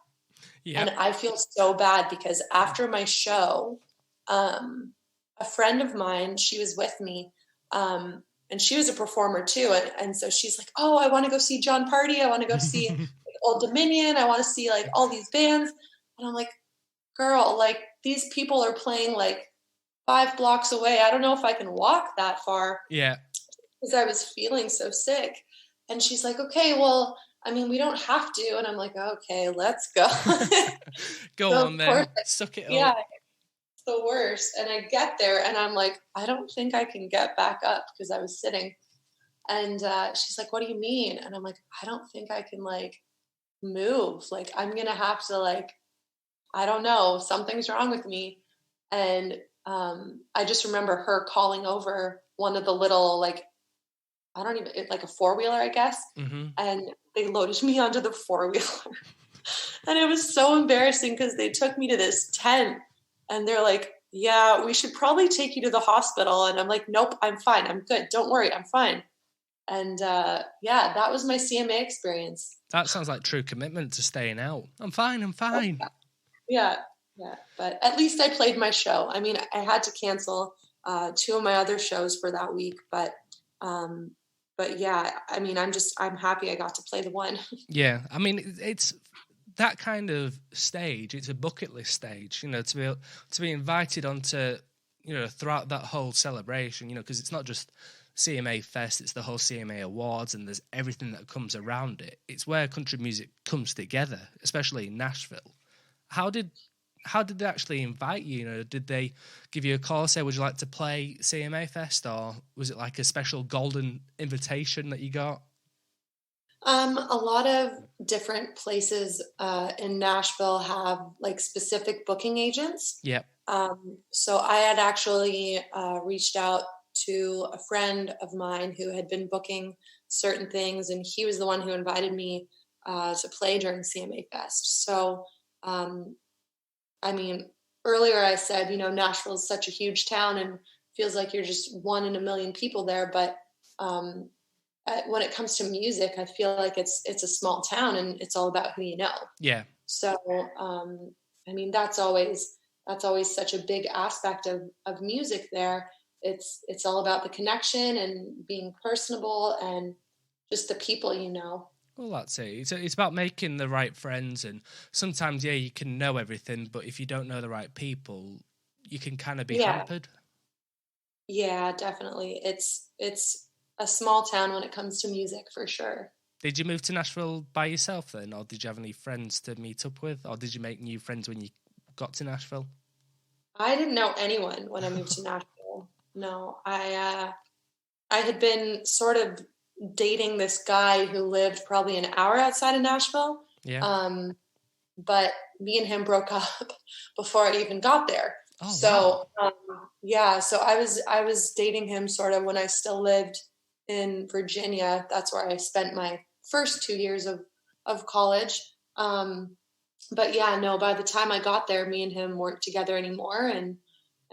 And Yep. I feel so bad because after my show, a friend of mine, she was with me, and she was a performer too. And so she's like, "Oh, I want to go see John Party. I want to go see like, Old Dominion. I want to see like all these bands." And I'm like, "Girl, like these people are playing like 5 blocks away. I don't know if I can walk that far," Yeah. because I was feeling so sick. And she's like, "Okay, well, I mean, we don't have to." And I'm like, "Okay, let's go." Go So on of then. course, Suck it yeah, up. it's the worst. And I get there and I'm like, I don't think I can get back up because I was sitting. And she's like, "What do you mean?" And I'm like, "I don't think I can like move. Like, I'm going to have to like, I don't know, something's wrong with me." And I just remember her calling over one of the little, like, I don't even, like a four-wheeler, I guess. Mm-hmm. And they loaded me onto the four-wheeler. And it was so embarrassing because they took me to this tent and they're like, "Yeah, we should probably take you to the hospital." And I'm like, "Nope, I'm fine. I'm good. Don't worry. I'm fine." And yeah, that was my CMA experience. That sounds like true commitment to staying out. I'm fine. I'm fine. Yeah, yeah. But at least I played my show. I mean, I had to cancel two of my other shows for that week, but yeah, I mean, I'm happy I got to play the one. Yeah. I mean, it's that kind of stage. It's a bucket list stage, to be invited onto, throughout that whole celebration, because it's not just CMA Fest, it's the whole CMA Awards, and there's everything that comes around it. It's where country music comes together, especially in Nashville. How did they actually invite you? Did they give you a call, say, "Would you like to play CMA Fest," or was it like a special golden invitation that you got? A lot of different places in Nashville have like specific booking agents. Yep. So I had actually reached out to a friend of mine who had been booking certain things, and he was the one who invited me to play during CMA Fest. So, I mean, earlier I said, Nashville is such a huge town and feels like you're just one in a million people there. But um, when it comes to music, I feel like it's a small town and it's all about who you know. Yeah. So, I mean, that's always such a big aspect of music there. It's all about the connection and being personable and just the people. Well, that's it. It's about making the right friends, and sometimes, yeah, you can know everything, but if you don't know the right people, you can kind of be Yeah, hampered. yeah, definitely. It's a small town when it comes to music for sure. Did you move to Nashville by yourself then, or did you have any friends to meet up with, or did you make new friends when you got to Nashville? I didn't know anyone when I moved to Nashville. No, I had been sort of dating this guy who lived probably an hour outside of Nashville. Yeah. But me and him broke up before I even got there. Oh, So wow. yeah, so I was dating him sort of when I still lived in Virginia. That's where I spent my first 2 years of college. But yeah, no, by the time I got there, me and him weren't together anymore, and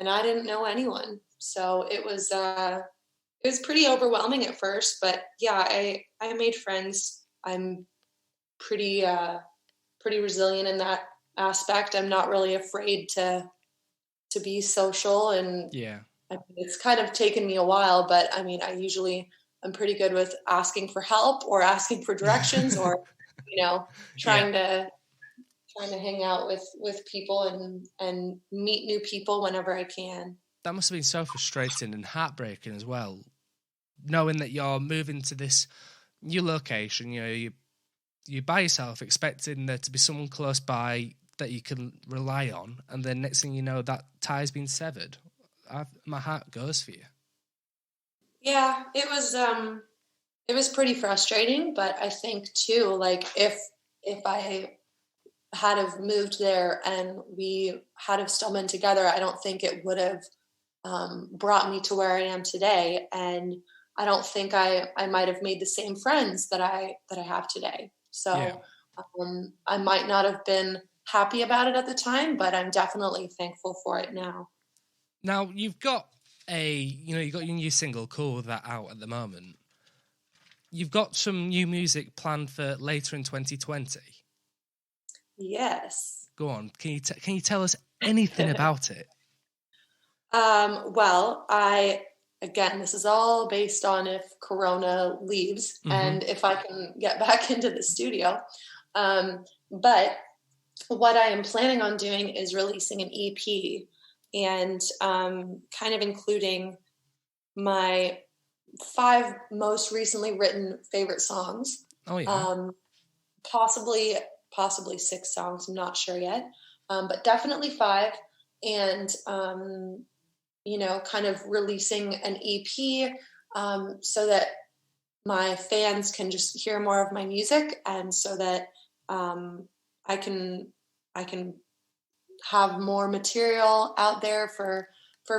I didn't know anyone. So it was pretty overwhelming at first, but yeah, I made friends. I'm pretty resilient in that aspect. I'm not really afraid to be social, and Yeah. I mean, it's kind of taken me a while, but I mean, I'm pretty good with asking for help or asking for directions or Yeah. trying to hang out with people and meet new people whenever I can. That must have been so frustrating and heartbreaking as well, knowing that you're moving to this new location. You're by yourself, expecting there to be someone close by that you can rely on, and then next thing you know, that tie's been severed. My heart goes for you. Yeah, it was pretty frustrating, but I think too, like if I had have moved there and we had have still been together, I don't think it would have brought me to where I am today. And I don't think I might have made the same friends that I have today. So I might not have been happy about it at the time, but I'm definitely thankful for it now. Now you've got you've got your new single "Cool With That" out at the moment. You've got some new music planned for later in 2020. Yes. Go on. Can you tell us anything about it? Well, again, this is all based on if Corona leaves and if I can get back into the studio. But what I am planning on doing is releasing an EP and kind of including my 5 most recently written favorite songs. Oh yeah. Possibly 6 songs. I'm not sure yet, but definitely 5. And kind of releasing an EP so that my fans can just hear more of my music, and so that I can have more material out there for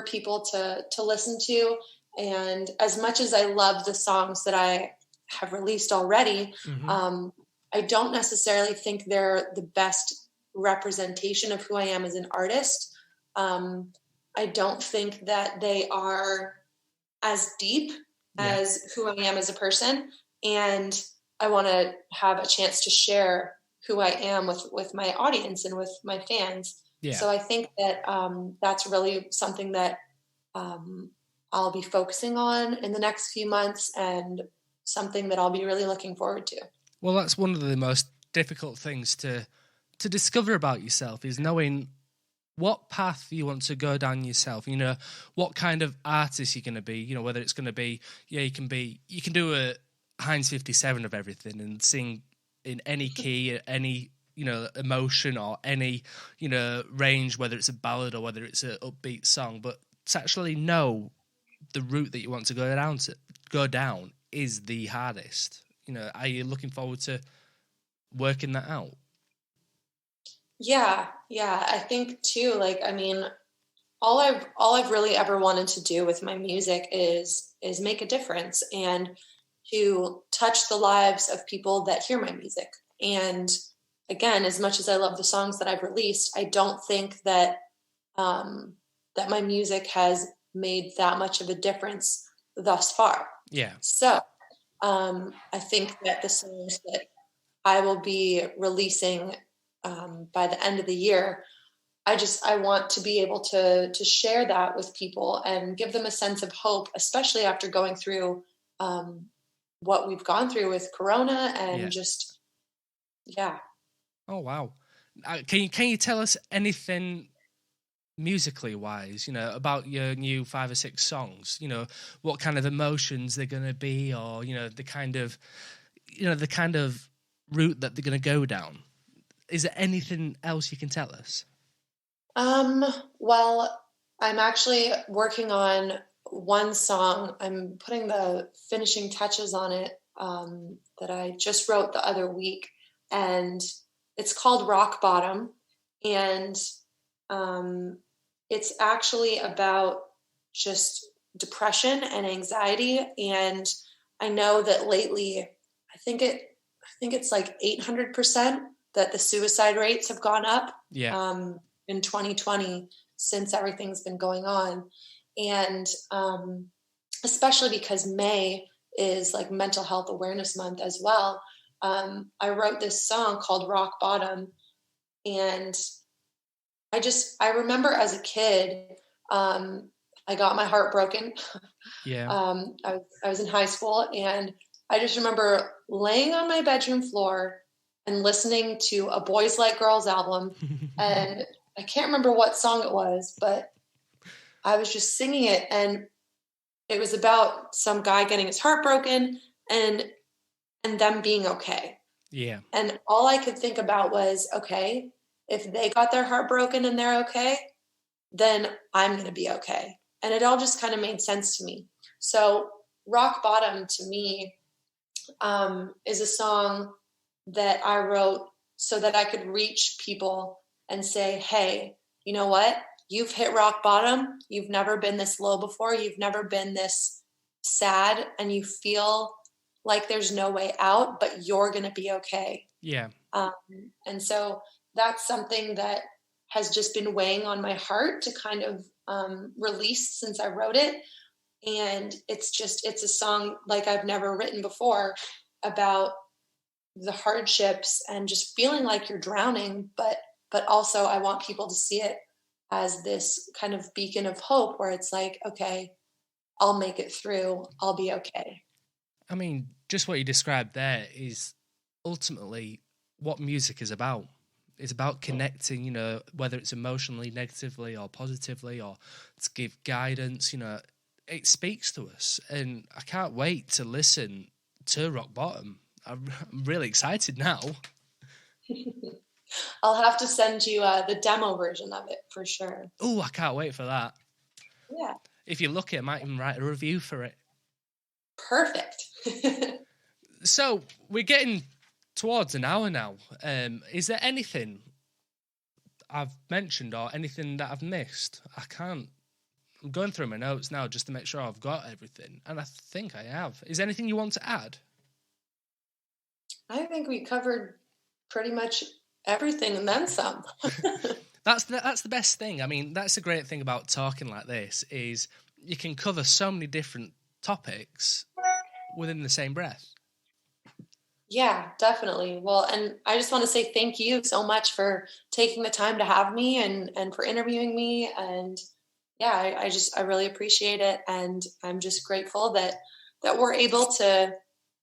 people to listen to. And as much as I love the songs that I have released already, I don't necessarily think they're the best representation of who I am as an artist. I don't think that they are as deep as who I am as a person. And I want to have a chance to share who I am with my audience and with my fans. Yeah. So I think that that's really something that I'll be focusing on in the next few months, and something that I'll be really looking forward to. Well, that's one of the most difficult things to discover about yourself, is knowing what path you want to go down yourself. What kind of artist you're going to be. Whether it's going to be, you can do a Heinz 57 of everything and sing in any key, any emotion, or any range, whether it's a ballad or whether it's an upbeat song. But to actually know the route that you want to go down is the hardest. Are you looking forward to working that out? Yeah. I think too, all I've really ever wanted to do with my music is make a difference and to touch the lives of people that hear my music. And again, as much as I love the songs that I've released, I don't think that that my music has made that much of a difference thus far. Yeah. So I think that the songs that I will be releasing by the end of the year, I want to be able to share that with people and give them a sense of hope, especially after going through what we've gone through with Corona and Oh wow! Can you tell us anything musically wise, about your new 5 or 6 songs? What kind of emotions they're going to be, or the kind of route that they're going to go down. Is there anything else you can tell us? Well, I'm actually working on one song. I'm putting the finishing touches on it that I just wrote the other week, and it's called Rock Bottom. And it's actually about just depression and anxiety. And I know that lately, I think it's like 800% that the suicide rates have gone up in 2020 since everything's been going on. And especially because May is like Mental Health Awareness Month as well. I wrote this song called Rock Bottom, and I remember as a kid, I got my heart broken. Yeah. I was in high school, and I just remember laying on my bedroom floor and listening to a Boys Like Girls album. And I can't remember what song it was, but I was just singing it. And it was about some guy getting his heart broken and them being okay. Yeah. And all I could think about was, okay, if they got their heart broken and they're okay, then I'm going to be okay. And it all just kind of made sense to me. So Rock Bottom to me is a song that I wrote so that I could reach people and say, hey, you know what? You've hit rock bottom. You've never been this low before. You've never been this sad, and you feel like there's no way out, but you're going to be okay. Yeah. And so that's something that has just been weighing on my heart to kind of release since I wrote it. And it's a song like I've never written before, about the hardships and just feeling like you're drowning. But also I want people to see it as this kind of beacon of hope, where it's like, okay, I'll make it through. I'll be okay. I mean, just what you described there is ultimately what music is about. It's about connecting, you know, whether it's emotionally, negatively or positively, or to give guidance, you know, it speaks to us. And I can't wait to listen to Rock Bottom. I'm really excited now. I'll have to send you the demo version of it for sure. Oh, I can't wait for that. Yeah. If you're lucky, I might even write a review for it. Perfect. So we're getting towards an hour now. Is there anything I've mentioned or anything that I've missed? I'm going through my notes now just to make sure I've got everything, and I think I have. Is there anything you want to add? I think we covered pretty much everything and then some. That's the best thing. I mean, that's the great thing about talking like this, is you can cover so many different topics within the same breath. Yeah, definitely. Well, and I just want to say thank you so much for taking the time to have me and for interviewing me. And yeah, I really appreciate it. And I'm just grateful that we're able to,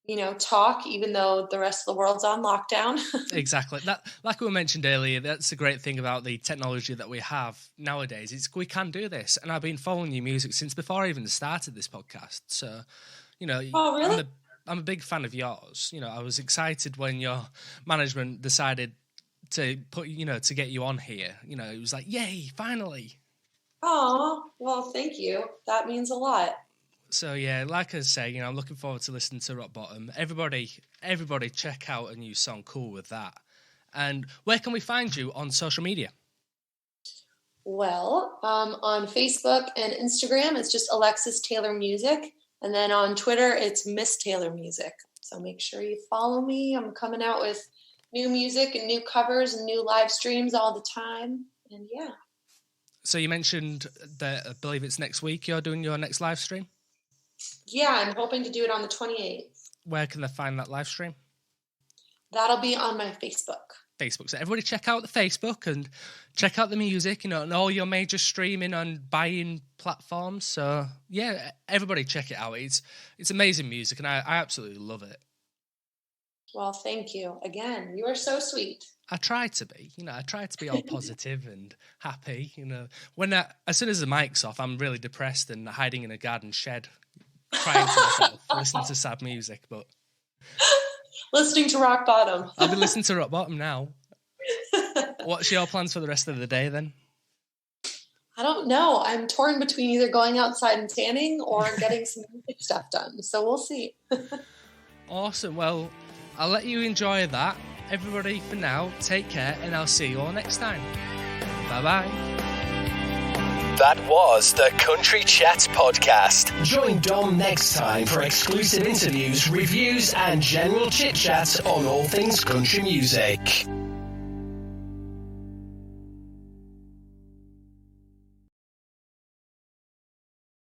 you know, talk even though the rest of the world's on lockdown. Exactly. That, like we mentioned earlier, that's the great thing about the technology that we have nowadays. We can do this. And I've been following your music since before I even started this podcast. So, you know, oh, really? I'm a big fan of yours. You know, I was excited when your management decided to to get you on here. You know, it was like, yay, finally. Oh, well, thank you. That means a lot. So yeah, like I say, you know, I'm looking forward to listening to Rock Bottom. Everybody check out a new song, Cool With That. And where can we find you on social media? Well, on Facebook and Instagram, it's just Alexis Taylor Music. And then on Twitter, it's Miss Taylor Music. So make sure you follow me. I'm coming out with new music and new covers and new live streams all the time. And yeah. So you mentioned that I believe it's next week you're doing your next live stream? Yeah, I'm hoping to do it on the 28th. Where can they find that live stream? That'll be on my Facebook. So everybody check out the Facebook and check out the music, you know, and all your major streaming and buying platforms. So yeah, everybody check it out. It's amazing music, and I absolutely love it. Well, thank you again. You are so sweet. I try to be, you know, all positive and happy. You know, as soon as the mic's off, I'm really depressed and hiding in a garden shed, crying to myself, listening to sad music. But listening to Rock Bottom. I'll be listening to Rock Bottom now. What's your plans for the rest of the day then? I don't know. I'm torn between either going outside and tanning or getting some music stuff done. So we'll see. Awesome. Well, I'll let you enjoy that. Everybody, for now, take care, and I'll see you all next time. Bye-bye. That was the Country Chat Podcast. Join Dom next time for exclusive interviews, reviews, and general chit-chat on all things country music.